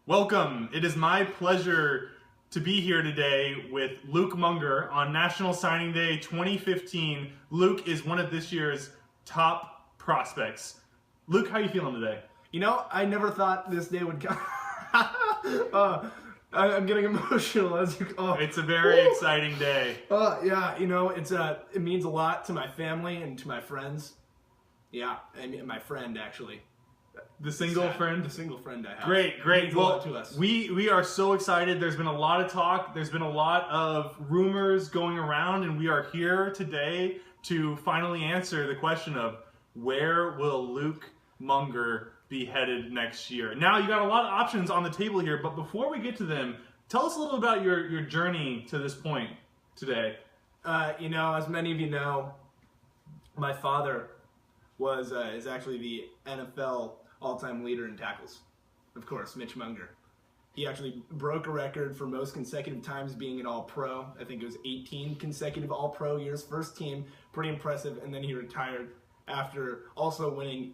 Welcome. It is my pleasure to be here today with Luke Mounger on National Signing Day 2015. Luke is one of this year's top prospects. Luke, how are you feeling today? You know, I never thought this day would come. I'm getting emotional as you. It's a very exciting day. Yeah, you know, it means a lot to my family and to my friends. Yeah, and my friend actually. The single friend? The single friend I have. Great. Means a lot to us. We are so excited. There's been a lot of talk. There's been a lot of rumors going around, and we are here today to finally answer the question of where will Luke Mounger be headed next year. Now, you got a lot of options on the table here, but before we get to them, tell us a little about your journey to this point today. You know, as many of you know, my father is actually the NFL all-time leader in tackles. Of course, Mitch Mounger. He actually broke a record for most consecutive times being an All-Pro. I think it was 18 consecutive All-Pro years, first team, pretty impressive, and then he retired after also winning,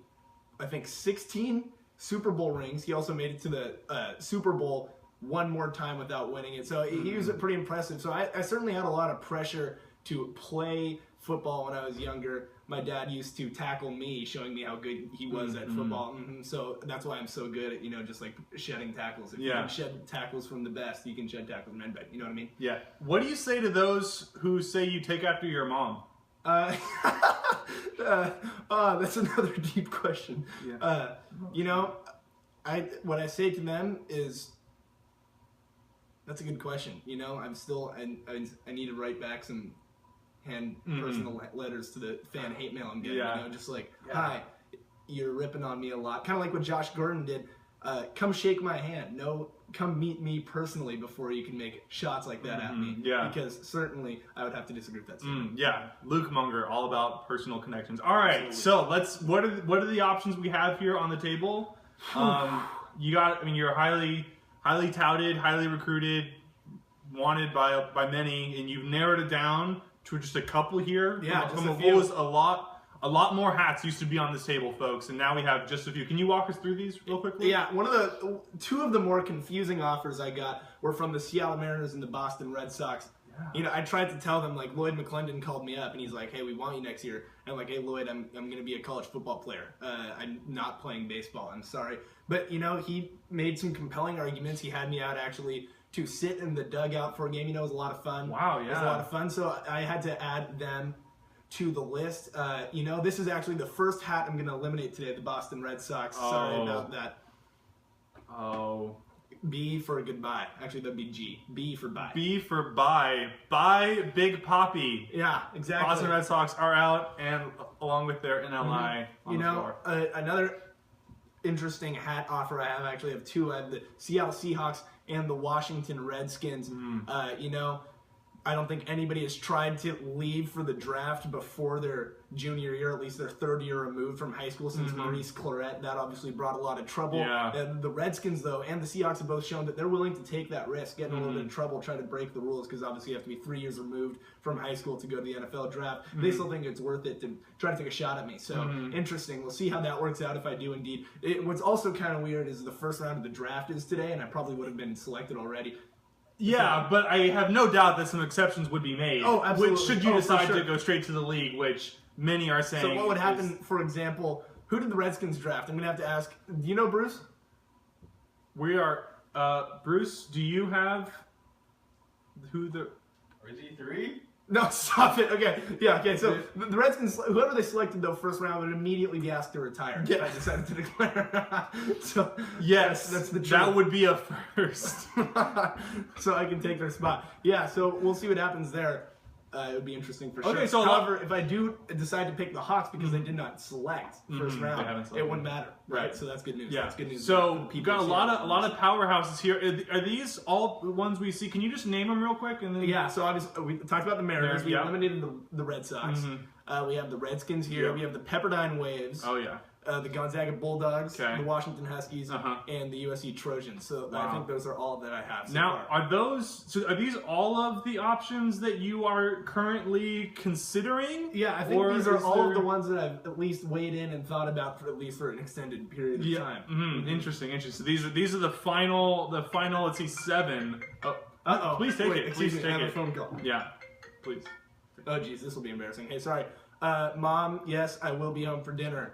I think, 16 Super Bowl rings. He also made it to the Super Bowl one more time without winning it. So he was pretty impressive. So I certainly had a lot of pressure to play football when I was younger. My dad used to tackle me, showing me how good he was at football. So that's why I'm so good at, you know, just like shedding tackles. If you can shed tackles from the best, you can shed tackles from anybody. You know what I mean? Yeah. What do you say to those who say you take after your mom? That's another deep question. Yeah. You know, what I say to them is, that's a good question. You know, I'm still, I need to write back some personal letters to the fan hate mail I'm getting. You know, just like, hi, you're ripping on me a lot. Kind of like what Josh Gordon did. Come shake my hand. No, come meet me personally before you can make shots like that at me. Yeah. Because certainly I would have to disagree with that statement. Yeah. Luke Mounger, all about personal connections. All right. Absolutely. So what are the options we have here on the table? You're highly touted, highly recruited, wanted by many, and you've narrowed it down to just a couple here. Yeah, just a few. A lot more hats used to be on this table, folks, and now we have just a few. Can you walk us through these real quickly? Yeah, two of the more confusing offers I got were from the Seattle Mariners and the Boston Red Sox. Yeah. You know, I tried to tell them, like, Lloyd McClendon called me up, and he's like, hey, we want you next year. And I'm like, hey, Lloyd, I'm going to be a college football player. I'm not playing baseball. I'm sorry. But, you know, he made some compelling arguments. He had me out, actually, to sit in the dugout for a game. You know, it was a lot of fun. Wow, yeah. It was a lot of fun, so I had to add them to the list. You know, this is actually the first hat I'm going to eliminate today, the Boston Red Sox. Sorry about that. B for goodbye. Actually, that'd be G. B for bye. B for bye. Bye, Big Poppy. Yeah, exactly. Boston Red Sox are out, and along with their NLI on the floor. Another interesting hat offer I have two. I have the Seattle Seahawks and the Washington Redskins. You know, I don't think anybody has tried to leave for the draft before their junior year, at least their third year removed from high school since Maurice Clarett. That obviously brought a lot of trouble. Yeah. The Redskins, though, and the Seahawks have both shown that they're willing to take that risk, get in a little bit of trouble, try to break the rules, because obviously you have to be 3 years removed from high school to go to the NFL draft. They still think it's worth it to try to take a shot at me. So, interesting. We'll see how that works out if I do indeed. What's also kind of weird is the first round of the draft is today, and I probably would have been selected already. Yeah, but I have no doubt that some exceptions would be made. Oh, absolutely. Which, should you decide to go straight to the league, which many are saying. So what would happen, for example, who did the Redskins draft? I'm going to have to ask, do you know Bruce? We are, Bruce, do you have who the... RG3? No, stop it. Okay, yeah, okay, so the Redskins, whoever they selected, though, first round would immediately be asked to retire. Yeah. I decided to declare. So, yes, that's the truth. That would be a first. So I can take their spot. Yeah, so we'll see what happens there. It would be interesting for sure. Okay, so however, if I do decide to pick the Hawks because they did not select first round, it wouldn't matter. Right. So that's good news. Yeah. That's good news. So we've got a lot of powerhouses here. Are these all the ones we see? Can you just name them real quick? And then... Yeah. So obviously we talked about the Mariners. We eliminated the Red Sox. We have the Redskins here. We have the Pepperdine Waves. Oh yeah. the Gonzaga Bulldogs, Okay. the Washington Huskies, Uh-huh. and the USC Trojans. So Wow. I think those are all that I have so Now, far. are these all of the options that you are currently considering? Yeah, I think Or these are is all of there- the ones that I've at least weighed in and thought about for at least for an extended period of time. Interesting. These are the final. Let's see, 7. Oh, Uh-oh. please take Wait, it. Excuse Please me, I take have it. a phone call. Yeah, please. Oh, geez, this will be embarrassing. Hey, sorry. Mom, yes, I will be home for dinner.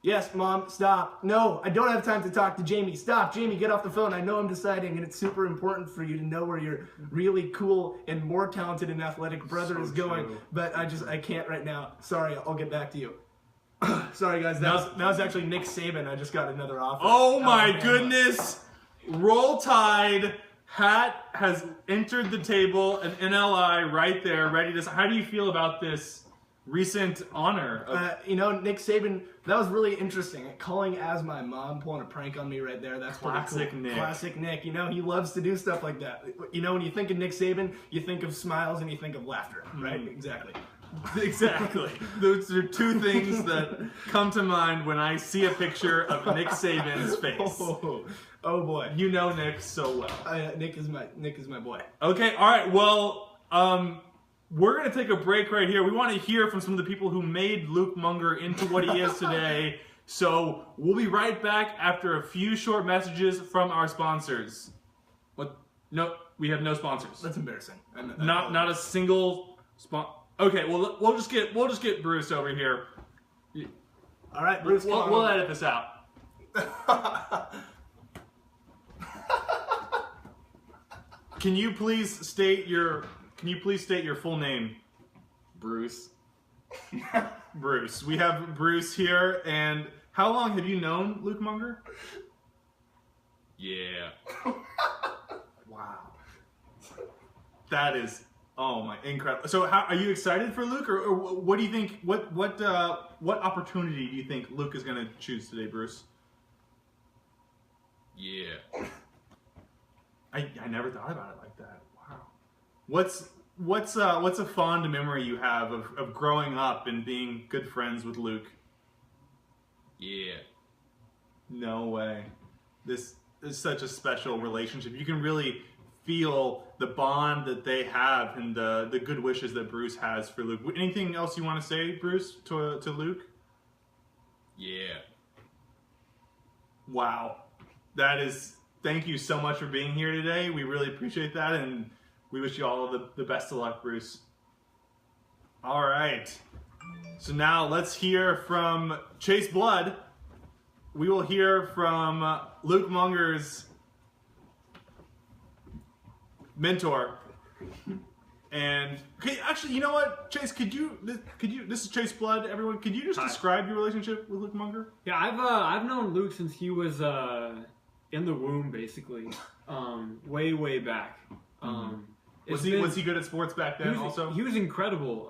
Yes, Mom, stop. No, I don't have time to talk to Jamie. Stop, Jamie, get off the phone. I know I'm deciding, and it's super important for you to know where your really cool and more talented and athletic brother So is going. true. But I can't right now. Sorry, I'll get back to you. Sorry, guys, that was actually Nick Saban. I just got another offer. Oh my Alabama. goodness! Roll Tide hat has entered the table. An NLI right there, ready to. How do you feel about this recent honor? Nick Saban, that was really interesting. Calling as my mom, pulling a prank on me right there. That's pretty Classic cool. Nick. Classic Nick. He loves to do stuff like that. When you think of Nick Saban, you think of smiles and you think of laughter, right? Exactly. Exactly. Those are two things that come to mind when I see a picture of Nick Saban's face. Oh boy. You know Nick so well. Nick is my boy. Okay, all right. Well, we're going to take a break right here. We want to hear from some of the people who made Luke Mounger into what he is today. So we'll be right back after a few short messages from our sponsors. What? No, we have no sponsors. That's embarrassing. Not a single sponsor. Okay, well we'll just get Bruce over here. All right, Bruce. We'll edit this out. Can you please state your full name? Bruce. Bruce. We have Bruce here, and how long have you known Luke Mounger? Yeah. Wow. That is, oh my, incredible. So, how are you excited for Luke, or what do you think? What opportunity do you think Luke is going to choose today, Bruce? Yeah. I never thought about it like that. Wow. What's a fond memory you have of growing up and being good friends with Luke? Yeah. No way. This is such a special relationship. You can really feel the bond that they have and the good wishes that Bruce has for Luke. Anything else you want to say, Bruce, to Luke? Yeah. Wow. Thank you so much for being here today. We really appreciate that, and we wish you all the best of luck, Bruce. All right. So now let's hear from Chase Blood. We will hear from Luke Mounger's mentor. And actually, you know what, Chase? Could you? This is Chase Blood. Everyone, could you just describe your relationship with Luke Mounger? Yeah, I've known Luke since he was in the womb, basically, way back. Was he good at sports back then? He was incredible.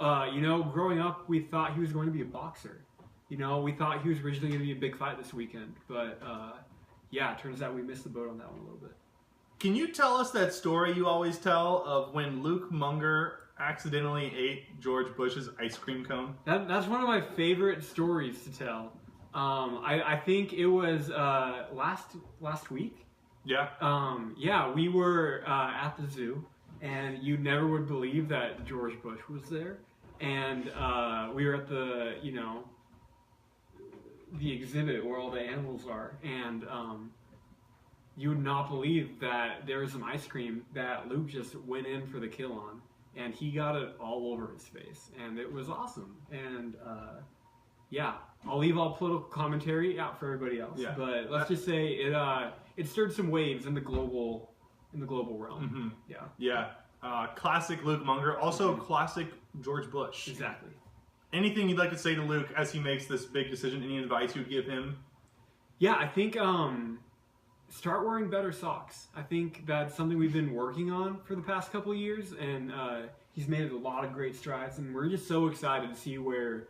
Growing up, we thought he was going to be a boxer. We thought he was originally going to be a big fight this weekend, but it turns out we missed the boat on that one a little bit. Can you tell us that story you always tell of when Luke Mounger accidentally ate George Bush's ice cream cone? That's one of my favorite stories to tell. I think it was last week. Yeah. We were at the zoo, and you never would believe that George Bush was there. And we were at the exhibit where all the animals are, and you would not believe that there was some ice cream that Luke just went in for the kill on, and he got it all over his face, and it was awesome. And I'll leave all political commentary out for everybody else. Yeah. But let's just say it stirred some waves in the global realm. Mm-hmm. Yeah. Classic Luke Mounger, also classic George Bush. Exactly. Anything you'd like to say to Luke as he makes this big decision? Any advice you would give him? Yeah, I think start wearing better socks. I think that's something we've been working on for the past couple of years, and he's made a lot of great strides, and we're just so excited to see where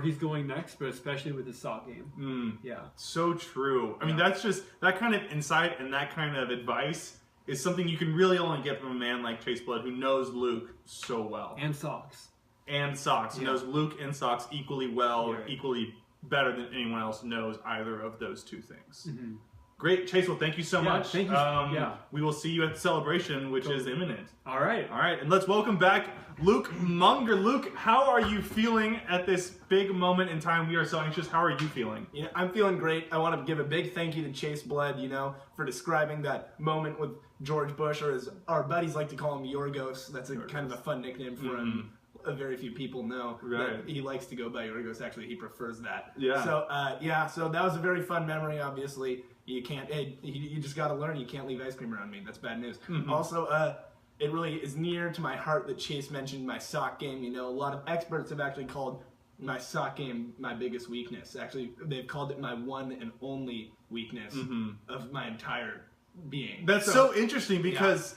he's going next, but especially with his sock game. Yeah. So true. I mean, that's just, that kind of insight and that kind of advice is something you can really only get from a man like Chase Blood, who knows Luke so well. And socks. And socks. He knows Luke and socks equally well, equally better than anyone else knows either of those two things. Mm-hmm. Great, Chase. Well, thank you so much. Thank you. We will see you at the celebration, which is imminent. All right. All right, and let's welcome back Luke Mounger. Luke, how are you feeling at this big moment in time? We are so anxious. How are you feeling? You know, I'm feeling great. I want to give a big thank you to Chase Blood, for describing that moment with George Bush, or as our buddies like to call him, Yorgos. That's kind of a fun nickname for him. Very few people know that he likes to go by Yorgos. Actually, he prefers that. Yeah. So that was a very fun memory. Obviously, you can't. You just got to learn. You can't leave ice cream around me. That's bad news. Also, it really is near to my heart that Chase mentioned my sock game. A lot of experts have actually called my sock game my biggest weakness. Actually, they've called it my one and only weakness of my entire being. That's so interesting because.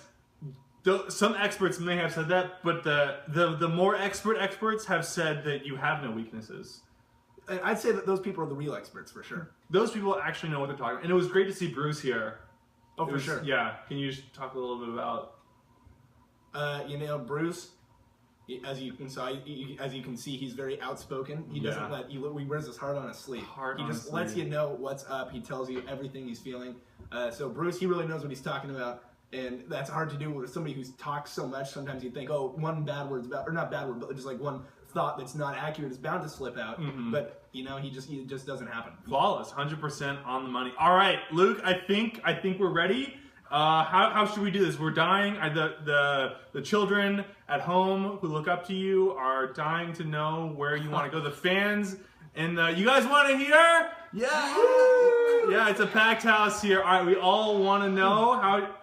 Some experts may have said that, but the more experts have said that you have no weaknesses. I'd say that those people are the real experts for sure. Those people actually know what they're talking about. And it was great to see Bruce here. Oh, for sure. Yeah. Can you just talk a little bit about... Bruce, as you can see, he's very outspoken. He doesn't he wears his heart on his sleeve. He just lets you know what's up. He tells you everything he's feeling. So Bruce, he really knows what he's talking about. And that's hard to do with somebody who's talks so much. Sometimes you think, oh, one bad word's about, or not bad word, but just like one thought that's not accurate is bound to slip out. But he just doesn't happen. Flawless, 100% on the money. All right, Luke, I think we're ready. How should we do this? We're dying. The children at home who look up to you are dying to know where you want to go. The fans and you guys want to hear? Yeah. Yeah, it's a packed house here. All right, we all want to know how.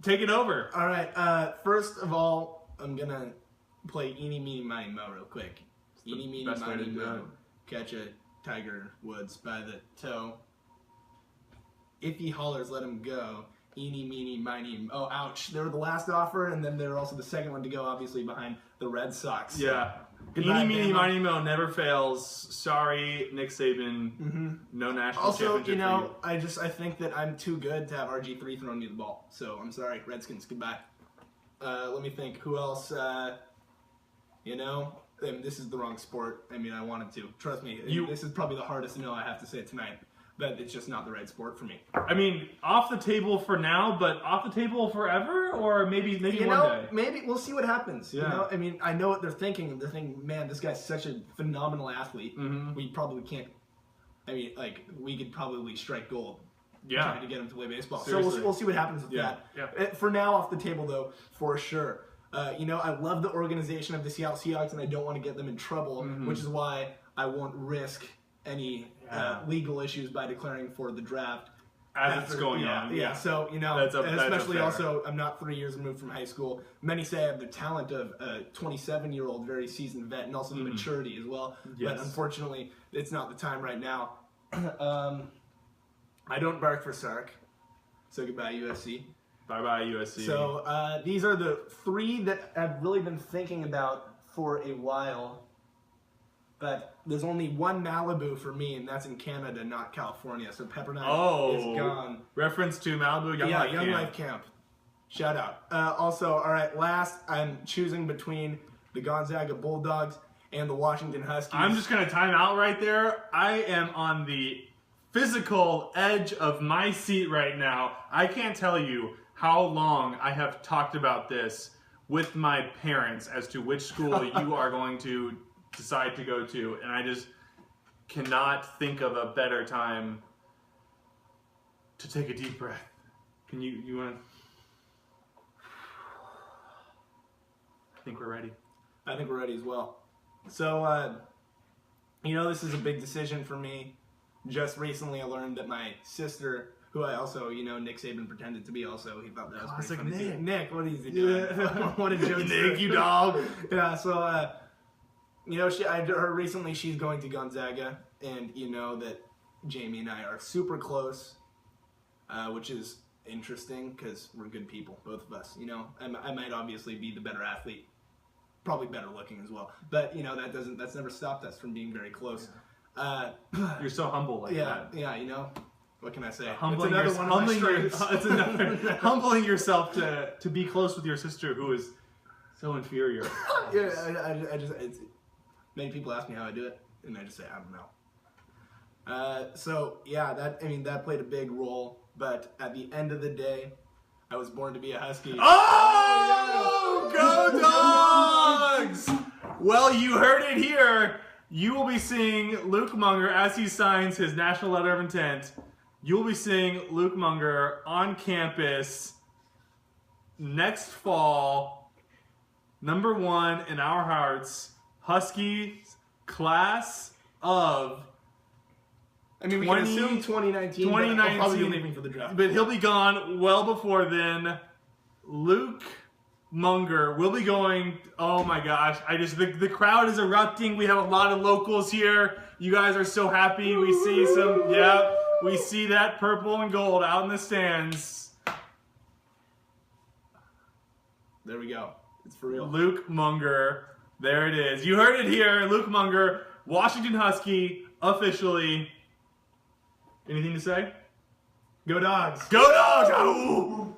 Take it over. All right. First of all, I'm gonna play Eeny, Meeny, Miny, Mo real quick. Eeny, Meeny, Miny, Mo. Catch a Tiger Woods by the toe. If he hollers, let him go. Eeny, Meeny, Miny. Oh, ouch! They were the last offer, and then they were also the second one to go, obviously behind the Red Sox. Yeah. Eeny, Meeny, Miny, Mo never fails. Sorry, Nick Saban. No national championship for you. I think that I'm too good to have RG3 throwing me the ball. So I'm sorry, Redskins. Goodbye. Let me think. Who else? This is the wrong sport. I wanted to. Trust me. This is probably the hardest no I have to say tonight. But it's just not the right sport for me. Off the table for now, but off the table forever, or maybe one day. Maybe we'll see what happens. Yeah. I know what they're thinking. They're thinking, man, this guy's such a phenomenal athlete. We probably can't. We could probably strike gold. Yeah. Trying to get him to play baseball. Seriously. So we'll see what happens with that. Yeah. For now, off the table though, for sure. I love the organization of the Seattle Seahawks, and I don't want to get them in trouble, which is why I won't risk any legal issues by declaring for the draft as it's going on. Yeah. So especially also, I'm not 3 years removed from high school. Many say I have the talent of a 27-year-old, very seasoned vet, and also the maturity as well. Yes. But unfortunately, it's not the time right now. I don't bark for Sark. So goodbye, USC. Bye-bye, USC. So these are the three that I've really been thinking about for a while. But there's only one Malibu for me, and that's in Canada, not California. So Pepperdine is gone. Reference to Malibu Young Life Camp. Shout out. Also, all right, last, I'm choosing between the Gonzaga Bulldogs and the Washington Huskies. I'm just going to time out right there. I am on the physical edge of my seat right now. I can't tell you how long I have talked about this with my parents as to which school you are going to decide to go to, and I just cannot think of a better time to take a deep breath. Can you want to? I think we're ready. I think we're ready as well. So, this is a big decision for me. Just recently I learned that my sister, who I also, Nick Saban pretended to be also, he thought that was pretty funny. Nick, what is he doing? What a joke. Nick, you dog. Yeah, so, I heard recently she's going to Gonzaga, and that Jamie and I are super close, which is interesting because we're good people, both of us. I might obviously be the better athlete, probably better looking as well, but that's never stopped us from being very close. You're so humble like that. Yeah, what can I say? Humbling yourself to be close with your sister who is so inferior. Yeah, I just many people ask me how I do it, and I just say, I don't know. So yeah, that played a big role. But at the end of the day, I was born to be a Husky. Oh, go Dogs! Well, you heard it here. You will be seeing Luke Mounger as he signs his national letter of intent. You will be seeing Luke Mounger on campus next fall. #1 in our hearts, Huskies class of I mean, we can assume 2019. 2019. But he'll probably be leaving for the draft. But he'll be gone well before then. Luke Mounger will be going. Oh my gosh! The crowd is erupting. We have a lot of locals here. You guys are so happy. We see some. Yeah, we see that purple and gold out in the stands. There we go. It's for real. Luke Mounger. There it is. You heard it here. Luke Mounger, Washington Husky, officially. Anything to say? Go Dogs. Go Dogs! Ow!